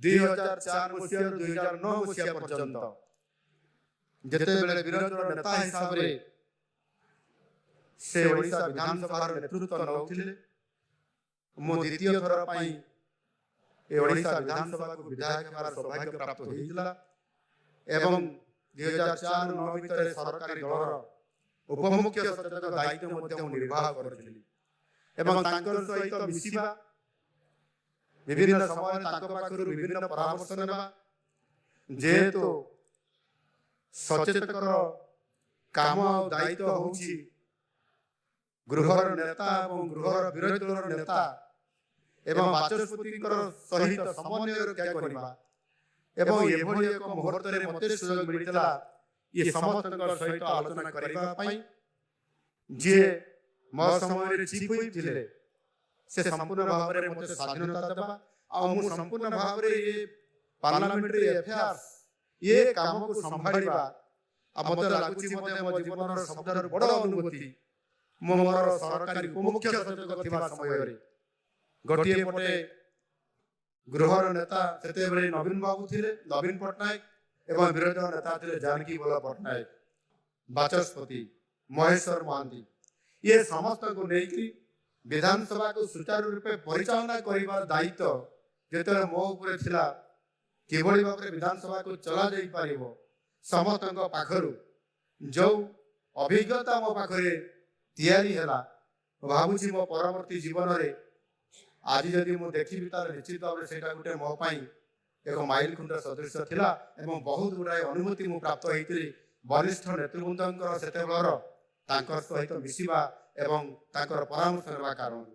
2004 ମସିହାରୁ 2009 ମସିହା ପର୍ଯ୍ୟନ୍ତ ଯେତେବେଳେ ବିରୋଧୀ ଦଳ ନେତା ହିସାବରେ ସେ ଓଡ଼ିଶା ବିଧାନସଭାର ନେତୃତ୍ୱ ନେଉଥିଲେ, ମୁଁ ଦ୍ୱିତୀୟ ଥର ପାଇଁ ଏ ଓଡ଼ିଶା ବିଧାନସଭାକୁ ବିଧାୟକ ହେବାର ସୌଭାଗ୍ୟ ପ୍ରାପ୍ତ ହୋଇଥିଲା ଏବଂ 2004-09 ଭିତରେ ସରକାରୀ ଦଳର ଉପମୁଖ୍ୟ ସଚେତକ ଦାୟିତ୍ୱ ମଧ୍ୟ ମୁଁ ନିର୍ବାହ କରିଥିଲି ଏବଂ ତାଙ୍କ ସହିତ ମିଶିବା, ବିଭିନ୍ନ ସମୟରେ ତାଙ୍କ ପାଖରୁ ବିଭିନ୍ନ ପରାମର୍ଶ ନେବା, ଯେହେତୁ ସଚେତକର କାମ ଆଉ ଦାୟିତ୍ୱ ହେଉଛି ଗୃହର ନେତା ଏବଂ ଗୃହର ବିରୋଧୀ ଦଳର ନେତା ଏବଂ ବାଚସ୍ପତିଙ୍କର ସହିତ ସମନ୍ୱୟ ରକ୍ଷା କରିବା ଏବଂ ଏଭଳି ଏକ ମୁହୂର୍ତ୍ତରେ ମୋତେ ସୁଯୋଗ ମିଳିଥିଲା ଏ ସମସ୍ତଙ୍କ ସହିତ ଆଲୋଚନା କରିବା ପାଇଁ। ଯିଏ ମୋ ସମୟରେ ଚିଫ୍ ହୋଇଥିଲେ ସେ ସମ୍ପୂର୍ଣ୍ଣ ଭାବରେ ମୋତେ ସ୍ୱାଧୀନତା ଦେବା ଆଉ ମୁଁ ସମ୍ପୂର୍ଣ୍ଣ ଭାବରେ ଏ ପାର୍ଲାମେଣ୍ଟାରୀ ଆଫେୟାର୍ସ ଏ କାମକୁ ସମ୍ଭାଳିବା ଆଉ ମୋତେ ଲାଗୁଛି ମୋତେ ମୋ ଜୀବନର ସବୁଠାରୁ ବଡ଼ ଅନୁଭୂତି। ମୁଁ ମୋର ସରକାରୀ ଉପମୁଖ୍ୟ ସଚେତକ ଥିବା ସମୟରେ ଗୋଟିଏ ପଟେ ଗୃହର ନେତା ସେତେବେଳେ ନବୀନ ବାବୁ ଥିଲେ, ନବୀନ ପଟ୍ଟନାୟକ ଏବଂ ବିରୋଧୀ ଦଳ ନେତା ଥିଲେ ଜାନକୀ ବଲ୍ଲଭ ପଟ୍ଟନାୟକ, ବାଚସ୍ପତି ମହେଶ୍ୱର ମହାନ୍ତି। ଏ ସମସ୍ତଙ୍କୁ ନେଇକି ବିଧାନସଭାକୁ ସୁଚାରୁ ରୂପେ ପରିଚାଳନା କରିବାର ଦାୟିତ୍ୱ ଯେତେବେଳେ ମୋ ଉପରେ ଥିଲା, କିଭଳି ଭାବରେ ବିଧାନସଭାକୁ ଚଳାଯାଇପାରିବ, ସମସ୍ତଙ୍କ ପାଖରୁ ଯେଉଁ ଅଭିଜ୍ଞତା ମୋ ପାଖରେ ତିଆରି ହେଲା, ଭାବୁଛି ମୋ ପରବର୍ତ୍ତୀ ଜୀବନରେ ଆଜି ଯଦି ମୁଁ ଦେଖିବି ତାହେଲେ ନିଶ୍ଚିତ ଭାବରେ ସେଇଟା ଗୋଟେ ମୋ ପାଇଁ ଏକ ମାଇଲ ଖୁଣ୍ଟ ସଦୃଶ ଥିଲା ଏବଂ ବହୁତ ଗୁଡ଼ାଏ ଅନୁଭୂତି ମୁଁ ପ୍ରାପ୍ତ ହେଇଥିଲି ବରିଷ୍ଠ ନେତୃବୃନ୍ଦଙ୍କର ସେତେବେଳର ତାଙ୍କ ସହିତ ମିଶିବା ଏବଂ ତାଙ୍କର ପରାମର୍ଶ ନେବା କାରଣରୁ।